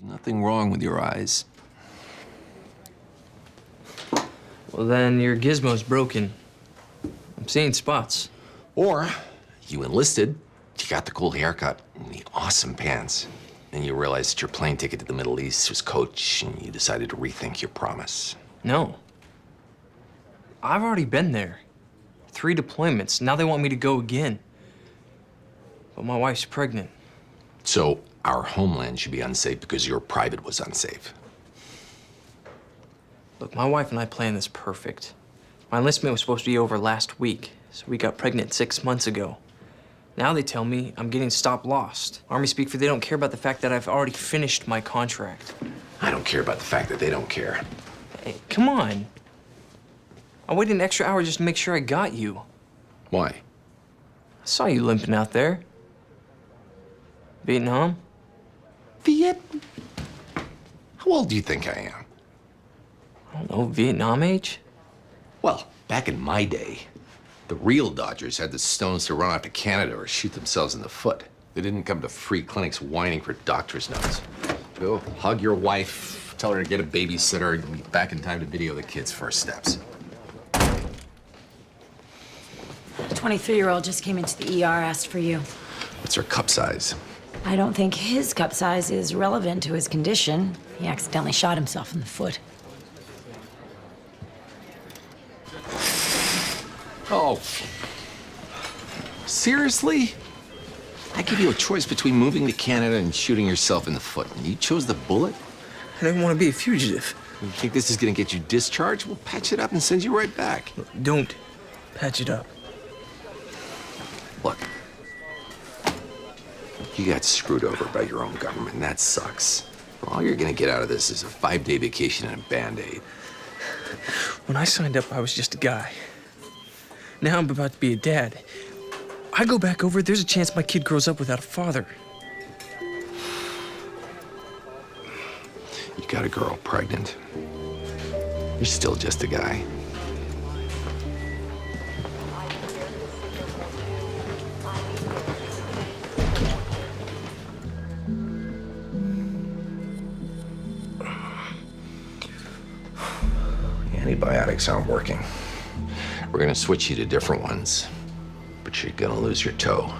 There's nothing wrong with your eyes. Well, then your gizmo's broken. I'm seeing spots. Or you enlisted, you got the cool haircut and the awesome pants. Then you realized that your plane ticket to the Middle East was coach, and you decided to rethink your promise. No. I've already been there. 3 deployments. Now they want me to go again. But my wife's pregnant. So our homeland should be unsafe because your private was unsafe. Look, my wife and I planned this perfect. My enlistment was supposed to be over last week, so we got pregnant 6 months ago. Now they tell me I'm getting stop-lost. Army speak for they don't care about the fact that I've already finished my contract. I don't care about the fact that they don't care. Hey, come on. I waited an extra hour just to make sure I got you. Why? I saw you limping out there. Vietnam? How old do you think I am? I don't know, Vietnam age? Well, back in my day, the real Dodgers had the stones to run off to Canada or shoot themselves in the foot. They didn't come to free clinics whining for doctor's notes. Go hug your wife, tell her to get a babysitter, and be back in time to video the kids' first steps. A 23-year-old just came into the ER, asked for you. What's her cup size? I don't think his cup size is relevant to his condition. He accidentally shot himself in the foot. Oh. Seriously? I give you a choice between moving to Canada and shooting yourself in the foot, and you chose the bullet? I didn't want to be a fugitive. You think this is gonna get you discharged? We'll patch it up and send you right back. Don't patch it up. Look, you got screwed over by your own government, and that sucks. All you're gonna get out of this is a 5-day vacation and a Band-Aid. When I signed up, I was just a guy. Now I'm about to be a dad. I go back over, there's a chance my kid grows up without a father. You got a girl pregnant. You're still just a guy. Antibiotics aren't working. We're gonna switch you to different ones, but you're gonna lose your toe.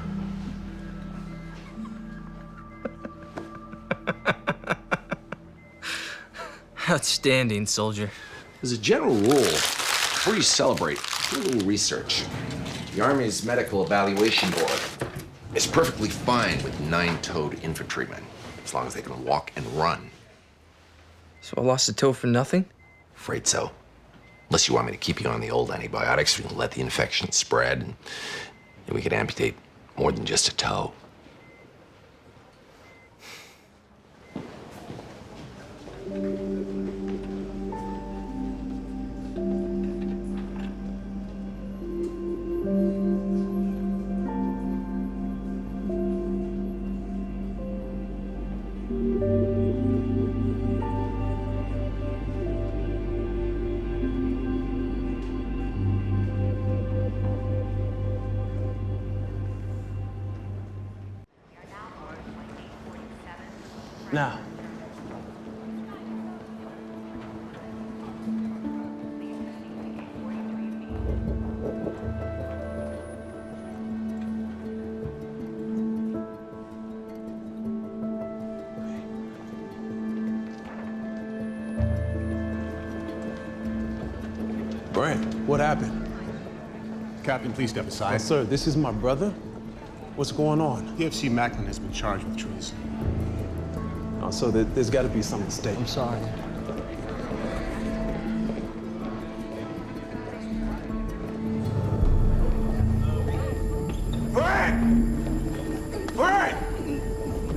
Outstanding, soldier. As a general rule, before you celebrate, do a little research. The Army's Medical Evaluation Board is perfectly fine with 9-toed infantrymen, as long as they can walk and run. So I lost a toe for nothing? Afraid so. Unless you want me to keep you on the old antibiotics, we can let the infection spread, and then we could amputate more than just a toe. Now. Brent, what happened? Captain, please step aside. Sir, this is my brother. What's going on? PFC Macklin has been charged with treason. Oh, so there's got to be some mistake. I'm sorry.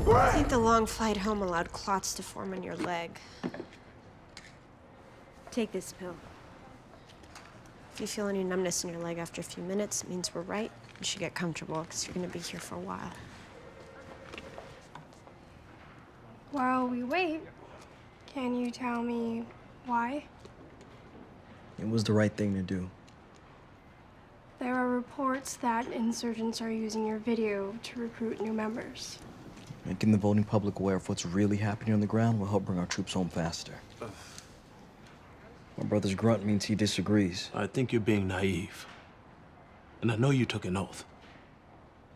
I think the long flight home allowed clots to form in your leg. Take this pill. If you feel any numbness in your leg after a few minutes, it means we're right. You should get comfortable, because you're going to be here for a while. While we wait, can you tell me why? It was the right thing to do. There are reports that insurgents are using your video to recruit new members. Making the voting public aware of what's really happening on the ground will help bring our troops home faster. My brother's grunt means he disagrees. I think you're being naive. And I know you took an oath.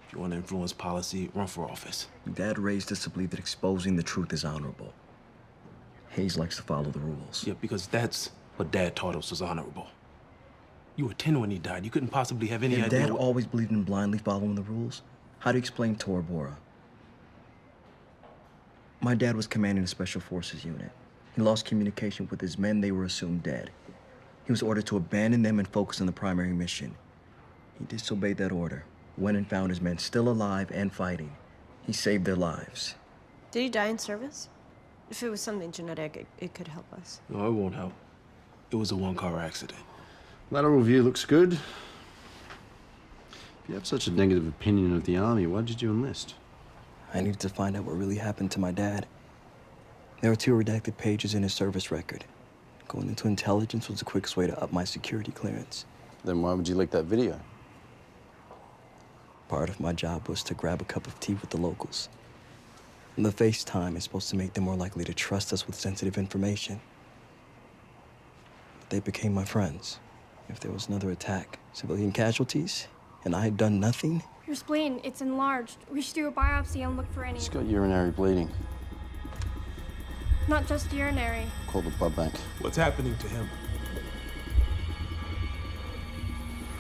If you want to influence policy, run for office. Dad raised us to believe that exposing the truth is honorable. Hayes likes to follow the rules. Yeah, because that's what Dad taught us was honorable. You were 10 when he died. You couldn't possibly have any And idea. Dad always believed in blindly following the rules. How do you explain Tora Bora? My dad was commanding a special forces unit. He lost communication with his men. They were assumed dead. He was ordered to abandon them and focus on the primary mission. He disobeyed that order, went and found his men still alive and fighting. He saved their lives. Did he die in service? If it was something genetic, it could help us. No, it won't help. It was a one-car accident. Lateral view looks good. If you have such a negative opinion of the Army, why did you enlist? I needed to find out what really happened to my dad. There were 2 redacted pages in his service record. Going into intelligence was the quickest way to up my security clearance. Then why would you leak that video? Part of my job was to grab a cup of tea with the locals. And the FaceTime is supposed to make them more likely to trust us with sensitive information. But they became my friends. If there was another attack, civilian casualties, and I had done nothing. Your spleen, it's enlarged. We should do a biopsy and look for any. He's got urinary bleeding. Not just urinary. Call the blood bank. What's happening to him?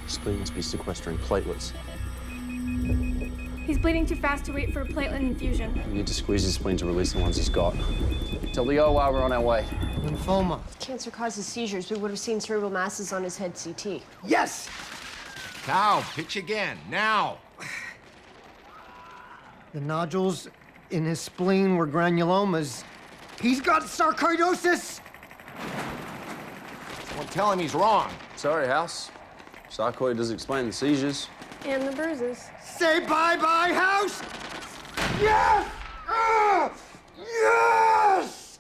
Spleen must be sequestering platelets. He's bleeding too fast to wait for a platelet infusion. We need to squeeze his spleen to release the ones he's got. Tell the OR we're on our way. Lymphoma. Cancer causes seizures. We would have seen cerebral masses on his head CT. Yes! Cow, pitch again, now! The nodules in his spleen were granulomas. He's got sarcoidosis! Well, tell him he's wrong. Sorry, House. Sarcoid does explain the seizures. And the bruises. Say bye-bye, House! Yes! Yes!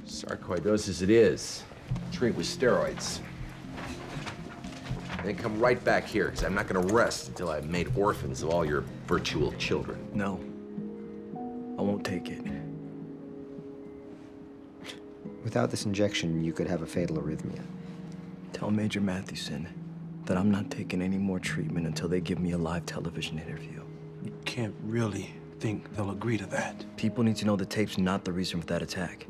Sarcoidosis it is. Treat with steroids. Then come right back here, because I'm not going to rest until I've made orphans of all your virtual children. No, I won't take it. Without this injection, you could have a fatal arrhythmia. Tell Major Mathewson that I'm not taking any more treatment until they give me a live television interview. You can't really think they'll agree to that. People need to know the tape's not the reason for that attack.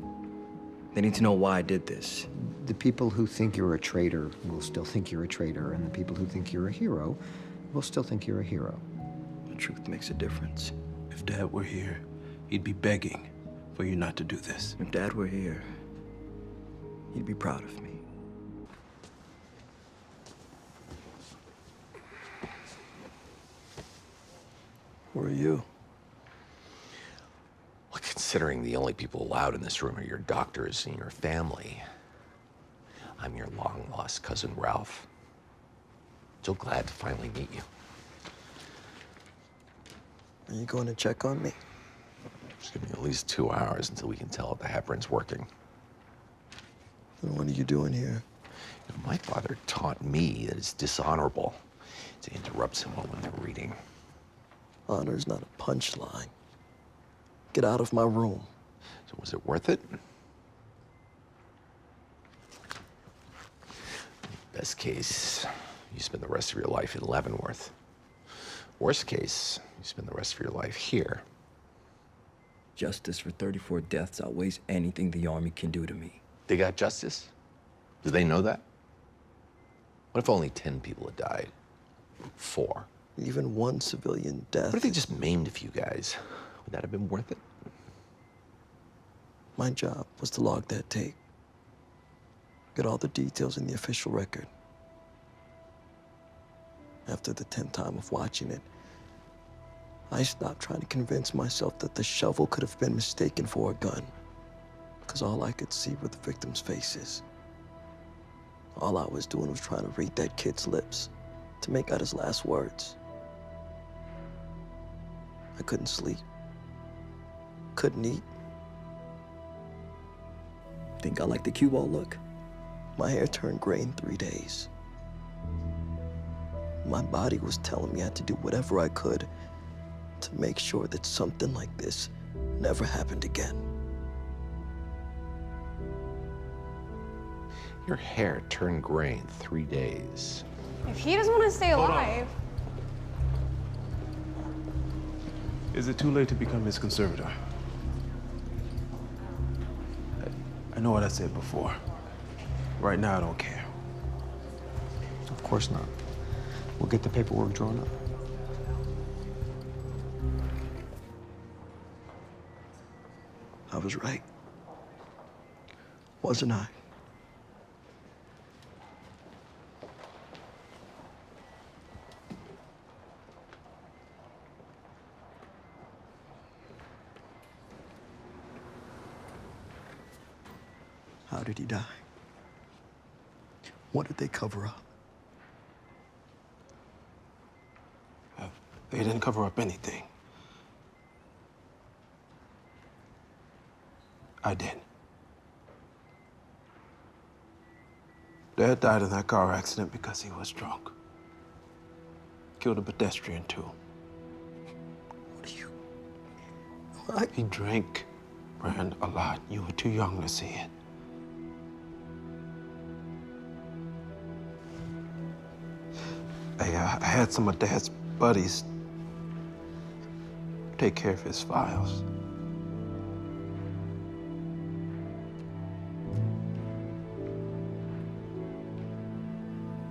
They need to know why I did this. The people who think you're a traitor will still think you're a traitor, and the people who think you're a hero will still think you're a hero. The truth makes a difference. If Dad were here, he'd be begging for you not to do this. If Dad were here, he'd be proud of me. Where are you? Well, considering the only people allowed in this room are your doctors and your family, I'm your long-lost cousin, Ralph. So glad to finally meet you. Are you going to check on me? Just give me at least 2 hours until we can tell if the heparin's working. Then what are you doing here? You know, my father taught me that it's dishonorable to interrupt someone when they're reading. Honor's not a punchline. Get out of my room. So was it worth it? Best case, you spend the rest of your life in Leavenworth. Worst case, you spend the rest of your life here. Justice for 34 deaths outweighs anything the Army can do to me. They got justice? Do they know that? What if only 10 people had died? 4? Even one civilian death. What if they just maimed a few guys? Would that have been worth it? My job was to log that tape. Get all the details in the official record. After the 10th time of watching it, I stopped trying to convince myself that the shovel could have been mistaken for a gun. Because all I could see were the victims' faces. All I was doing was trying to read that kid's lips to make out his last words. I couldn't sleep. Couldn't eat. Think I like the cue ball look? My hair turned gray in 3 days. My body was telling me I had to do whatever I could to make sure that something like this never happened again. Your hair turned gray in 3 days. If he doesn't want to stay alive. Is it too late to become his conservator? I know what I said before. Right now, I don't care. Of course not. We'll get the paperwork drawn up. I was right. Wasn't I? How did he die? What did they cover up? They didn't cover up anything. I did. Dad died in that car accident because he was drunk. Killed a pedestrian, too. What are you... What? He drank, Brand, a lot. You were too young to see it. I had some of Dad's buddies take care of his files.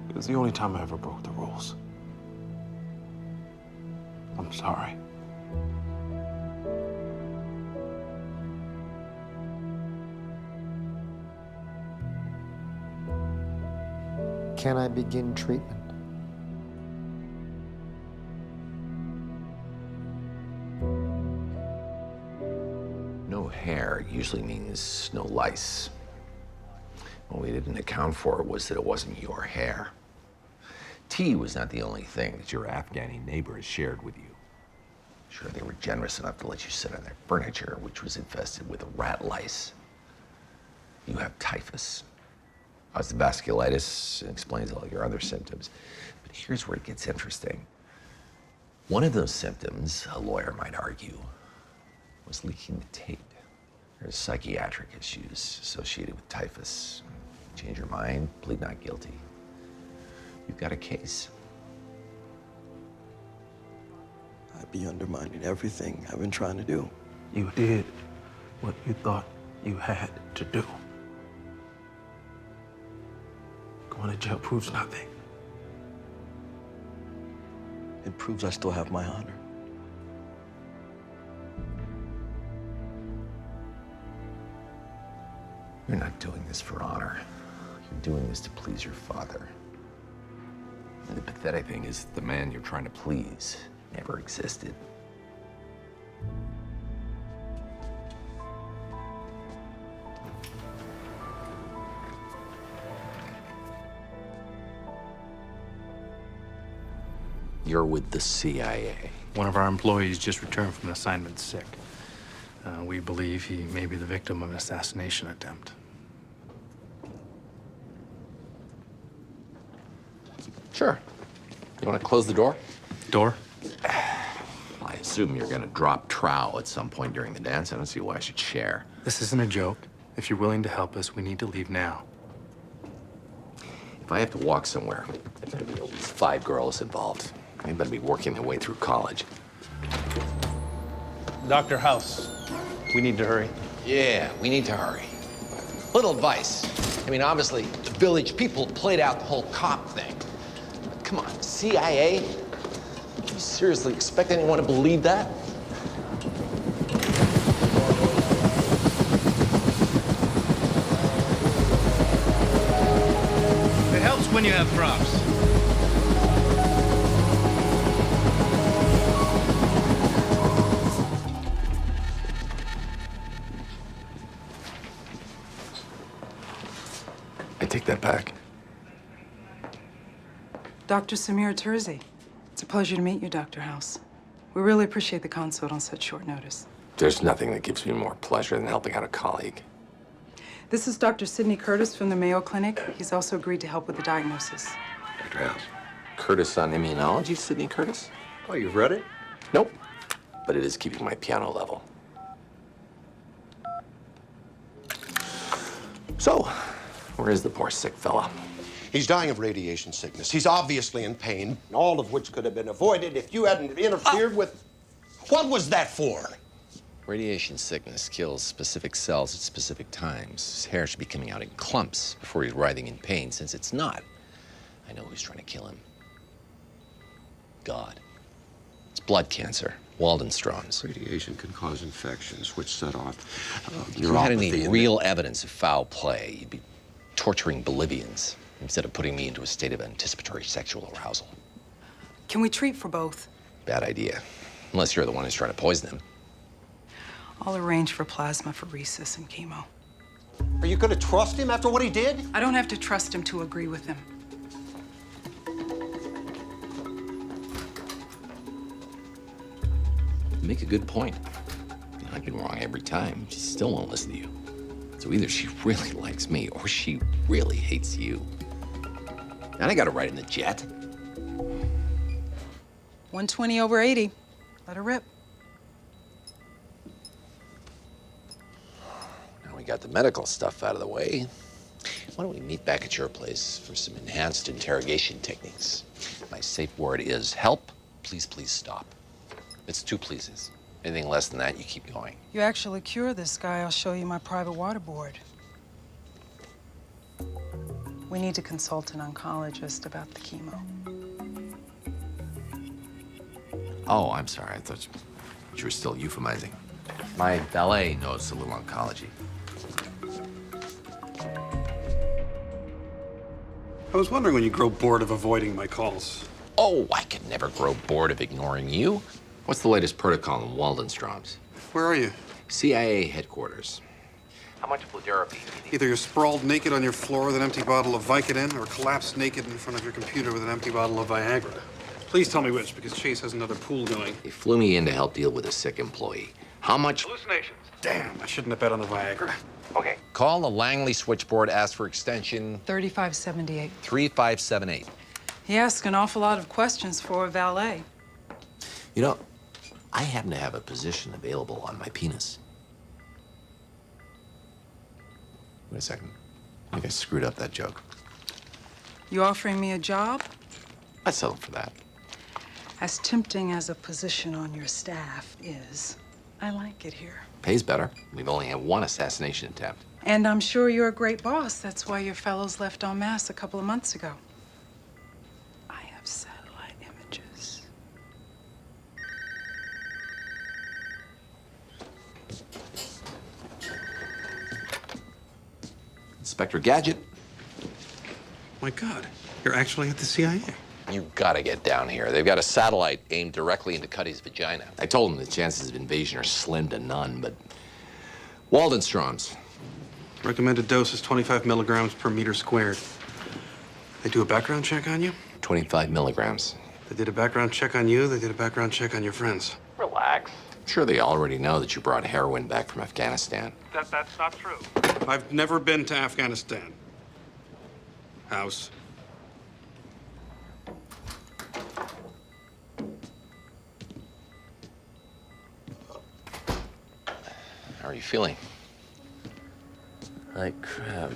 It was the only time I ever broke the rules. I'm sorry. Can I begin treatment? No hair usually means no lice. What we didn't account for was that it wasn't your hair. Tea was not the only thing that your Afghani neighbors shared with you. Sure, they were generous enough to let you sit on their furniture, which was infested with rat lice. You have typhus. Caused the vasculitis and explains all your other symptoms. But here's where it gets interesting. One of those symptoms, a lawyer might argue, was leaking the tape. There's psychiatric issues associated with typhus. Change your mind, plead not guilty. You've got a case. I'd be undermining everything I've been trying to do. You did what you thought you had to do. Going to jail proves nothing. It proves I still have my honor. You're not doing this for honor. You're doing this to please your father. And the pathetic thing is the man you're trying to please never existed. You're with the CIA. One of our employees just returned from an assignment sick. We believe he may be the victim of an assassination attempt. Sure. You want to close the door? Door? I assume you're going to drop trowel at some point during the dance. I don't see why I should share. This isn't a joke. If you're willing to help us, we need to leave now. If I have to walk somewhere, there's going to be at least 5 girls involved. They better be working their way through college. Dr. House, we need to hurry. Yeah, we need to hurry. Little advice. I mean, obviously, the village people played out the whole cop thing. But come on, CIA? Do you seriously expect anyone to believe that? It helps when you have props. I take that back. Dr. Samir Terzi. It's a pleasure to meet you, Dr. House. We really appreciate the consult on such short notice. There's nothing that gives me more pleasure than helping out a colleague. This is Dr. Sidney Curtis from the Mayo Clinic. He's also agreed to help with the diagnosis. Dr. House. Curtis on Immunology, Sidney Curtis? Oh, you've read it? Nope. But it is keeping my piano level. So, where is the poor sick fella? He's dying of radiation sickness. He's obviously in pain, all of which could have been avoided if you hadn't interfered with... What was that for? Radiation sickness kills specific cells at specific times. His hair should be coming out in clumps before he's writhing in pain. Since it's not, I know who's trying to kill him. God. It's blood cancer. Waldenstrom's. Radiation can cause infections, which set off If you had any real evidence of foul play, you'd be torturing Bolivians instead of putting me into a state of anticipatory sexual arousal. Can we treat for both? Bad idea. Unless you're the one who's trying to poison him. I'll arrange for plasmapheresis and chemo. Are you going to trust him after what he did? I don't have to trust him to agree with him. You make a good point. I've been wrong every time. She still won't listen to you. So either she really likes me or she really hates you. And I got to ride in the jet. 120/80. Let her rip. Now we got the medical stuff out of the way. Why don't we meet back at your place for some enhanced interrogation techniques? My safe word is help. Please, please stop. It's 2 pleases. Anything less than that, you keep going. You actually cure this guy, I'll show you my private water board. We need to consult an oncologist about the chemo. Oh, I'm sorry. I thought you were still euphemizing. My valet knows a little oncology. I was wondering when you grow bored of avoiding my calls. Oh, I could never grow bored of ignoring you. What's the latest protocol in Waldenstrom's? Where are you? CIA headquarters. How much fludarabine? Either you're sprawled naked on your floor with an empty bottle of Vicodin, or collapsed naked in front of your computer with an empty bottle of Viagra. Please tell me which, because Chase has another pool going. They flew me in to help deal with a sick employee. How much? Hallucinations. Damn, I shouldn't have bet on the Viagra. Okay. Call the Langley switchboard, ask for extension 3578. 3578. He asked an awful lot of questions for a valet. You know, I happen to have a position available on my penis. Wait a second. I think I screwed up that joke. You offering me a job? I'd settle for that. As tempting as a position on your staff is, I like it here. Pays better. We've only had 1 assassination attempt. And I'm sure you're a great boss. That's why your fellows left en masse a couple of months ago. I have satellite images. Inspector Gadget. My God, you're actually at the CIA. You gotta get down here. They've got a satellite aimed directly into Cuddy's vagina. I told them the chances of invasion are slim to none, but Waldenstrom's. Recommended dose is 25 milligrams per meter squared. They do a background check on you? 25 milligrams. They did a background check on you, they did a background check on your friends. Relax. I'm sure they already know that you brought heroin back from Afghanistan. That's not true. I've never been to Afghanistan. House. How are you feeling? Like crap.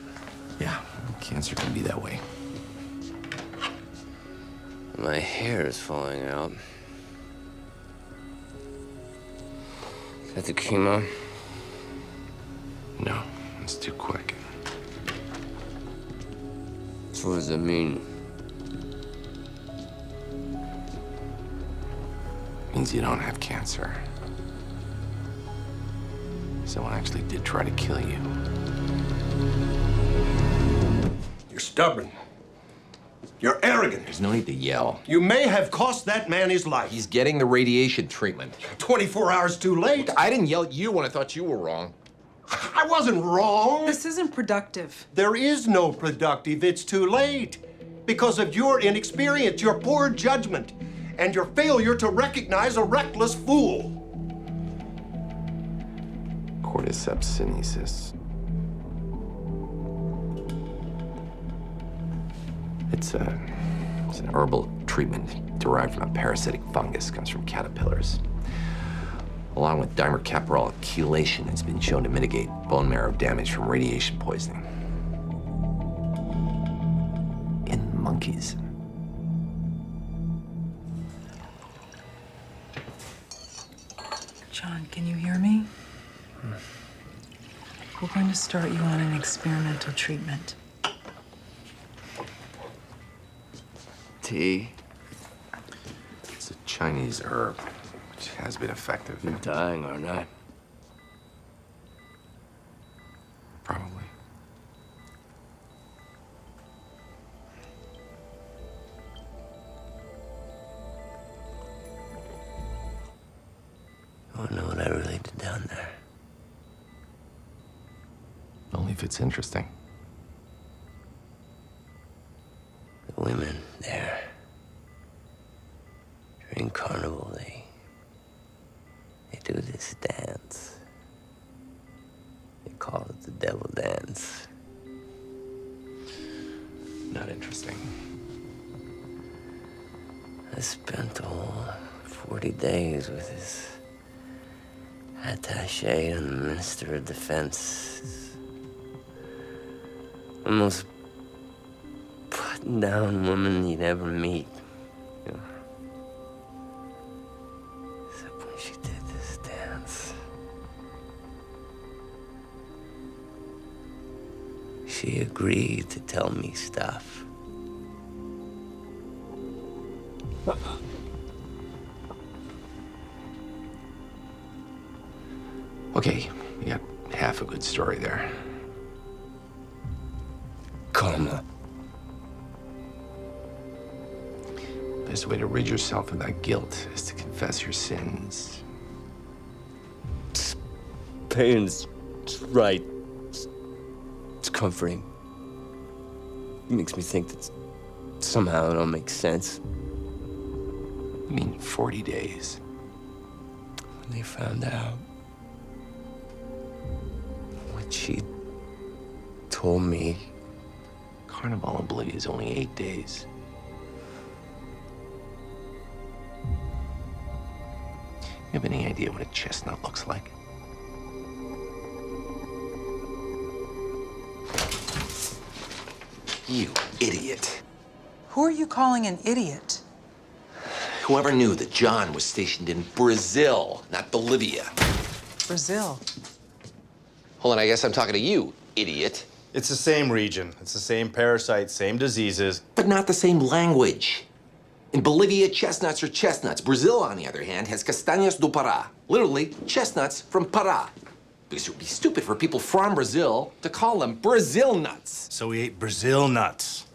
Yeah, cancer can be that way. My hair is falling out. Is that the chemo? No, it's too quick. So what does that mean? Means you don't have cancer. Someone actually did try to kill you. You're stubborn. You're arrogant. There's no need to yell. You may have cost that man his life. He's getting the radiation treatment. 24 hours too late. I didn't yell at you when I thought you were wrong. I wasn't wrong. This isn't productive. There is no productive. It's too late. Because of your inexperience, your poor judgment, and your failure to recognize a reckless fool. Cordyceps sinensis. It's an herbal treatment derived from a parasitic fungus, comes from caterpillars. Along with dimer-caprol chelation, it's been shown to mitigate bone marrow damage from radiation poisoning. In monkeys. John, can you hear me? We're going to start you on an experimental treatment. Tea? It's a Chinese herb, which has been effective. I'm dying, aren't I? Probably. I want to know what I really did down there. Only if it's interesting. The women there, during carnival, they do this dance. They call it the devil dance. Not interesting. I spent all 40 days with this attaché and the Minister of Defense. The most button-down woman you'd ever meet. You know? Except when she did this dance. She agreed to tell me stuff. Okay, you got half a good story there. Karma. Best way to rid yourself of that guilt is to confess your sins. Pain's right. It's comforting. It makes me think that somehow it all makes sense. You mean 40 days? When they found out what she told me. Carnival of Bolivia is only 8 days. You have any idea what a chestnut looks like? You idiot. Who are you calling an idiot? Whoever knew that John was stationed in Brazil, not Bolivia. Brazil. Hold on, I guess I'm talking to you, idiot. It's the same region. It's the same parasites, same diseases. But not the same language. In Bolivia, chestnuts are chestnuts. Brazil, on the other hand, has castañas do Pará. Literally, chestnuts from Pará. Because it would be stupid for people from Brazil to call them Brazil nuts. So he ate Brazil nuts.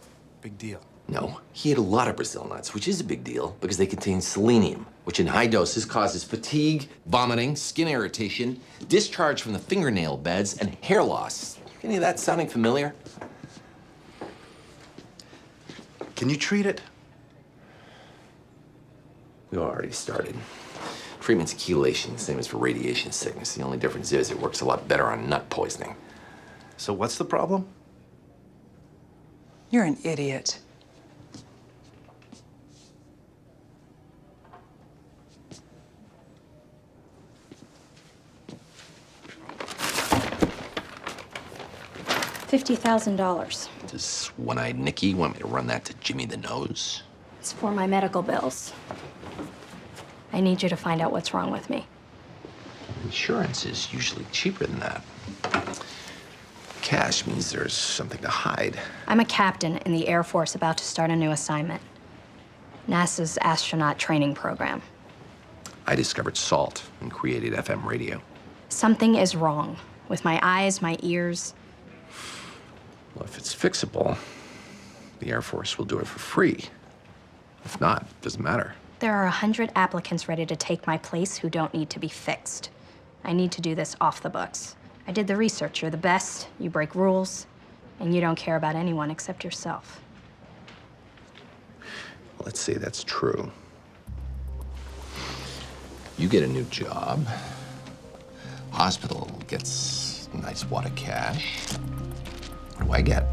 Big deal. No, he ate a lot of Brazil nuts, which is a big deal because they contain selenium, which in high doses causes fatigue, vomiting, skin irritation, discharge from the fingernail beds, and hair loss. Any of that sounding familiar? Can you treat it? We already started. Treatment's chelation, same as for radiation sickness. The only difference is it works a lot better on nut poisoning. So what's the problem? You're an idiot. $50,000. Does one-eyed Nicky want me to run that to Jimmy the Nose? It's for my medical bills. I need you to find out what's wrong with me. Insurance is usually cheaper than that. Cash means there's something to hide. I'm a captain in the Air Force about to start a new assignment. NASA's astronaut training program. I discovered salt and created FM radio. Something is wrong with my eyes, my ears. Well, if it's fixable, the Air Force will do it for free. If not, it doesn't matter. There are 100 applicants ready to take my place who don't need to be fixed. I need to do this off the books. I did the research. You're the best, you break rules, and you don't care about anyone except yourself. Let's say that's true. You get a new job. Hospital gets a nice wad of cash. What do I get?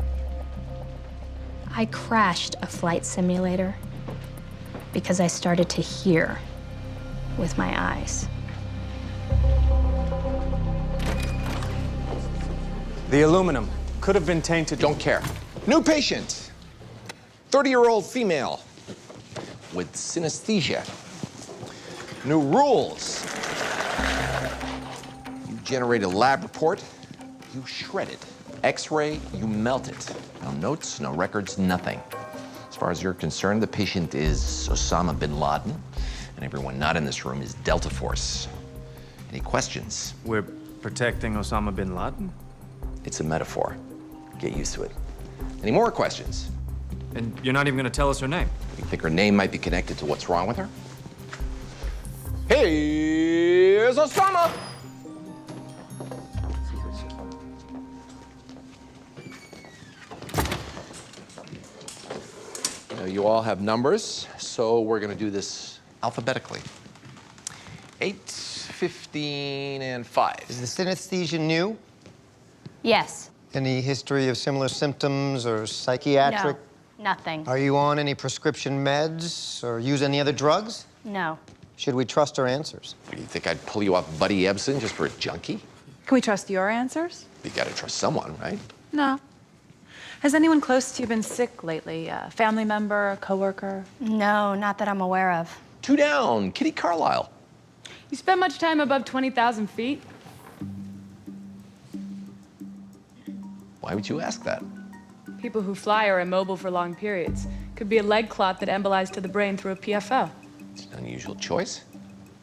I crashed a flight simulator Because I started to hear with my eyes. The aluminum could have been tainted. Don't care. New patient. 30-year-old female with synesthesia. New rules. You generate a lab report, you shred it. X-ray, you melt it. No notes, no records, nothing. As far as you're concerned, the patient is Osama bin Laden, and everyone not in this room is Delta Force. Any questions? We're protecting Osama bin Laden? It's a metaphor. Get used to it. Any more questions? And you're not even gonna tell us her name? You think her name might be connected to what's wrong with her? Here's Osama! Now, you all have numbers, so we're gonna do this alphabetically. 8, 15, and 5. Is the synesthesia new? Yes. Any history of similar symptoms or psychiatric? No, nothing. Are you on any prescription meds or use any other drugs? No. Should we trust her answers? Do you think I'd pull you off Buddy Ebsen just for a junkie? Can we trust your answers? You gotta trust someone, right? No. Has anyone close to you been sick lately? A family member, a coworker? No, not that I'm aware of. 2 down, Kitty Carlisle. You spend much time above 20,000 feet? Why would you ask that? People who fly are immobile for long periods. Could be a leg clot that embolized to the brain through a PFO. It's an unusual choice.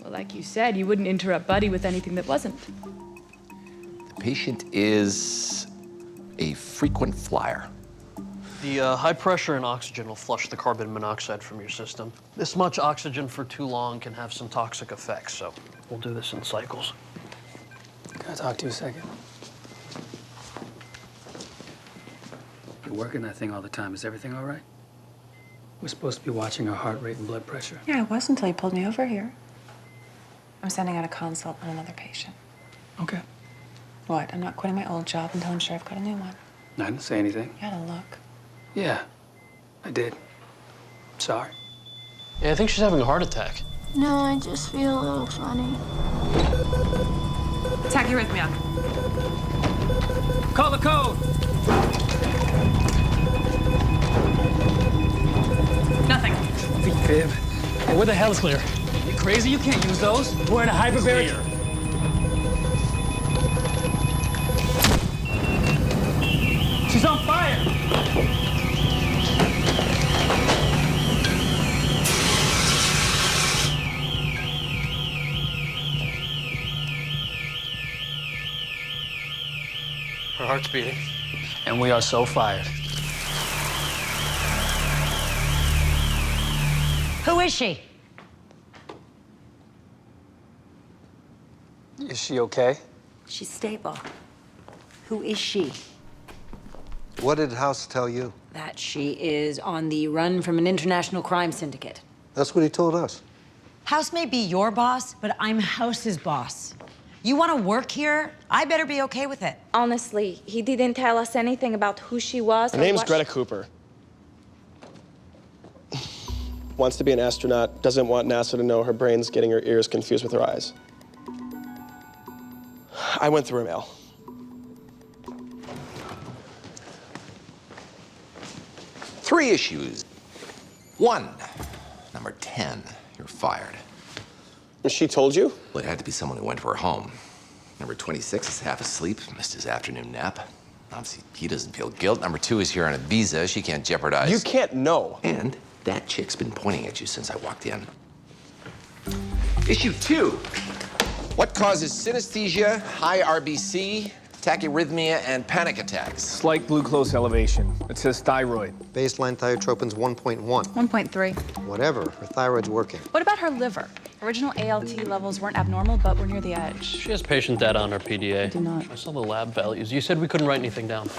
Well, like you said, you wouldn't interrupt Buddy with anything that wasn't. The patient is a frequent flyer. The high pressure and oxygen will flush the carbon monoxide from your system. This much oxygen for too long can have some toxic effects, so we'll do this in cycles. Can I talk to you a second? You're working that thing all the time. Is everything all right? We're supposed to be watching her heart rate and blood pressure. Yeah, I was until you pulled me over here. I'm sending out a consult on another patient. Okay. What? I'm not quitting my old job until I'm sure I've got a new one. I didn't say anything. You had a look. Yeah, I did. Sorry. Yeah, I think she's having a heart attack. No, I just feel a little funny. Tachyarrhythmia. Call the code. Nothing. Fib. Hey, where the hell is clear? You crazy? You can't use those. We're in a hyperbaric. She's on fire. Her heart's beating. And we are so fired. Who is she? Is she okay? She's stable. Who is she? What did House tell you? That she is on the run from an international crime syndicate. That's what he told us. House may be your boss, but I'm House's boss. You want to work here? I better be okay with it. Honestly, he didn't tell us anything about who she was. Her name's Greta Cooper. Wants to be an astronaut, doesn't want NASA to know her brain's getting her ears confused with her eyes. I went through her mail. Three issues. 1, number 10, you're fired. She told you? Well, it had to be someone who went to her home. Number 26 is half asleep, missed his afternoon nap. Obviously, he doesn't feel guilt. Number 2 is here on a visa. She can't jeopardize. You can't know. And that chick's been pointing at you since I walked in. Issue 2. What causes synesthesia, high RBC, tachyarrhythmia, and panic attacks? Slight glucose elevation. It says thyroid. Baseline thiotropon's 1.1. 1.3. Whatever, her thyroid's working. What about her liver? Original ALT levels weren't abnormal, but were near the edge. She has patient data on her PDA. I do not. I saw the lab values. You said we couldn't write anything down.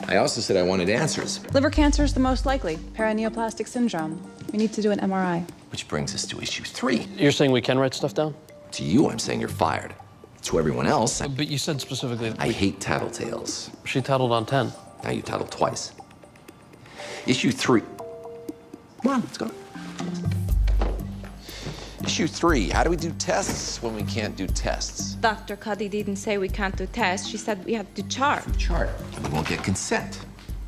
I also said I wanted answers. Liver cancer is the most likely. Paraneoplastic syndrome. We need to do an MRI. Which brings us to issue 3. You're saying we can write stuff down? To you, I'm saying you're fired. To everyone else, But you said specifically that I hate tattletales. She tattled on 10. Now you tattled twice. Issue 3. Come on, let's go. Issue 3, how do we do tests when we can't do tests? Dr. Cuddy didn't say we can't do tests. She said we have to chart. Chart. And we won't get consent,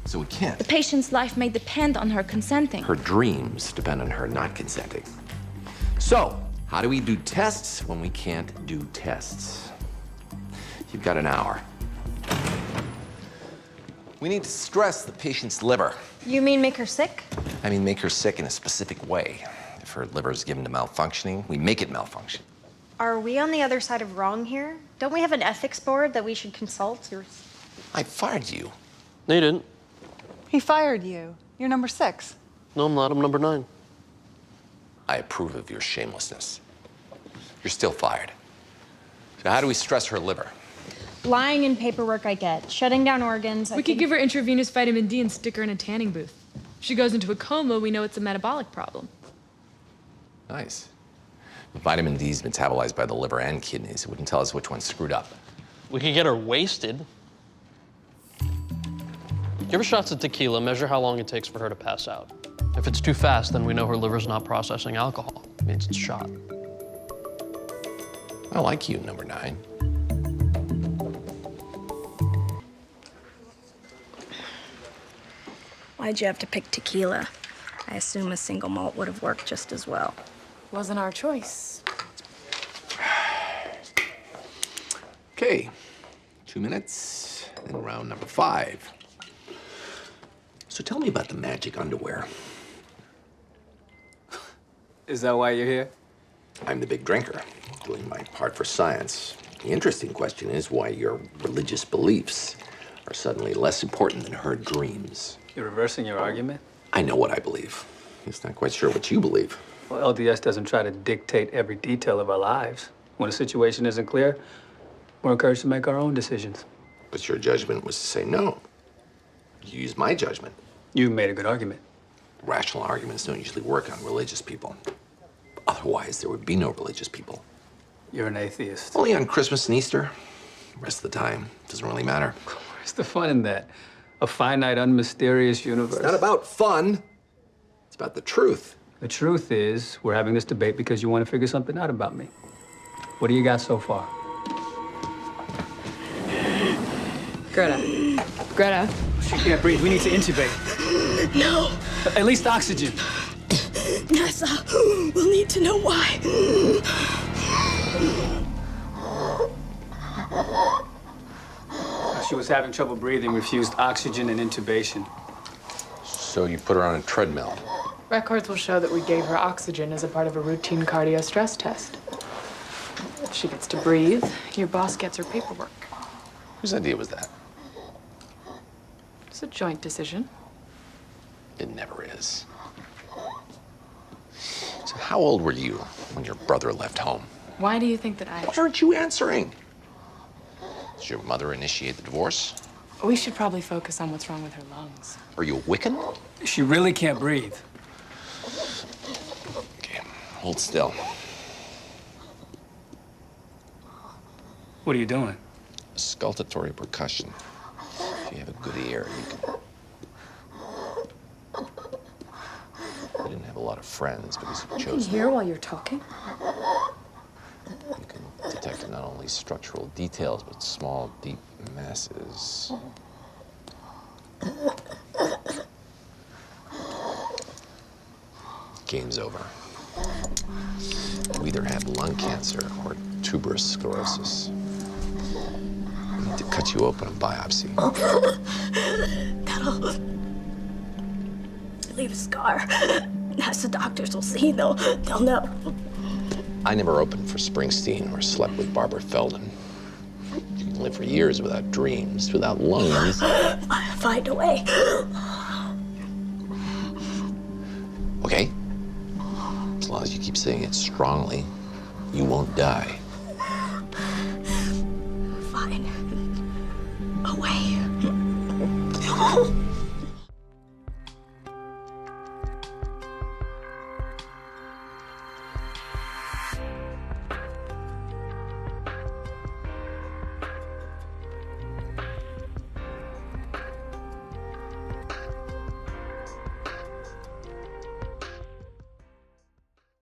so we can't. The patient's life may depend on her consenting. Her dreams depend on her not consenting. So, how do we do tests when we can't do tests? You've got an hour. We need to stress the patient's liver. You mean make her sick? I mean, make her sick in a specific way. If her liver is given to malfunctioning, we make it malfunction. Are we on the other side of wrong here? Don't we have an ethics board that we should consult? I fired you. No, you didn't. He fired you. You're number 6. No, I'm not. I'm number 9. I approve of your shamelessness. You're still fired. So how do we stress her liver? Lying in paperwork I get. Shutting down organs. We could give her intravenous vitamin D and stick her in a tanning booth. If she goes into a coma, we know it's a metabolic problem. Nice. Vitamin D is metabolized by the liver and kidneys. It wouldn't tell us which one's screwed up. We could get her wasted. Give her shots of tequila, measure how long it takes for her to pass out. If it's too fast, then we know her liver's not processing alcohol. It means it's shot. I like you, number 9. Why'd you have to pick tequila? I assume a single malt would have worked just as well. Wasn't our choice. Okay, 2 minutes, and round number 5. So tell me about the magic underwear. Is that why you're here? I'm the big drinker, doing my part for science. The interesting question is why your religious beliefs are suddenly less important than her dreams. You're reversing your argument? I know what I believe. Just not quite sure what you believe. Well, LDS doesn't try to dictate every detail of our lives. When a situation isn't clear, we're encouraged to make our own decisions. But your judgment was to say no. You used my judgment. You made a good argument. Rational arguments don't usually work on religious people. Otherwise, there would be no religious people. You're an atheist. Only on Christmas and Easter. The rest of the time, doesn't really matter. Where's the fun in that? A finite, unmysterious universe. It's not about fun. It's about the truth. The truth is, we're having this debate because you want to figure something out about me. What do you got so far? Greta. She can't breathe. We need to intubate. No. At least oxygen. Nessa, we'll need to know why. She was having trouble breathing, refused oxygen and intubation. So you put her on a treadmill. Records will show that we gave her oxygen as a part of a routine cardio stress test. If she gets to breathe, your boss gets her paperwork. Whose idea was that? It's a joint decision. It never is. So how old were you when your brother left home? Why do you think that I... Why aren't you answering? Did your mother initiate the divorce? We should probably focus on what's wrong with her lungs. Are you a Wiccan? She really can't breathe. Okay, hold still. What are you doing? Auscultatory percussion. If you have a good ear, you can... I didn't have a lot of friends because you You can chose hear while you're talking? You can detect not only structural details, but small, deep masses. Game's over. You either have lung cancer or tuberous sclerosis. We need to cut you open and biopsy. That'll leave a scar. As the doctors will see, they'll know. I never opened for Springsteen or slept with Barbara Feldon. You can live for years without dreams, without lungs. I'll find a way. Okay? As long as you keep saying it strongly, you won't die. Fine. Away.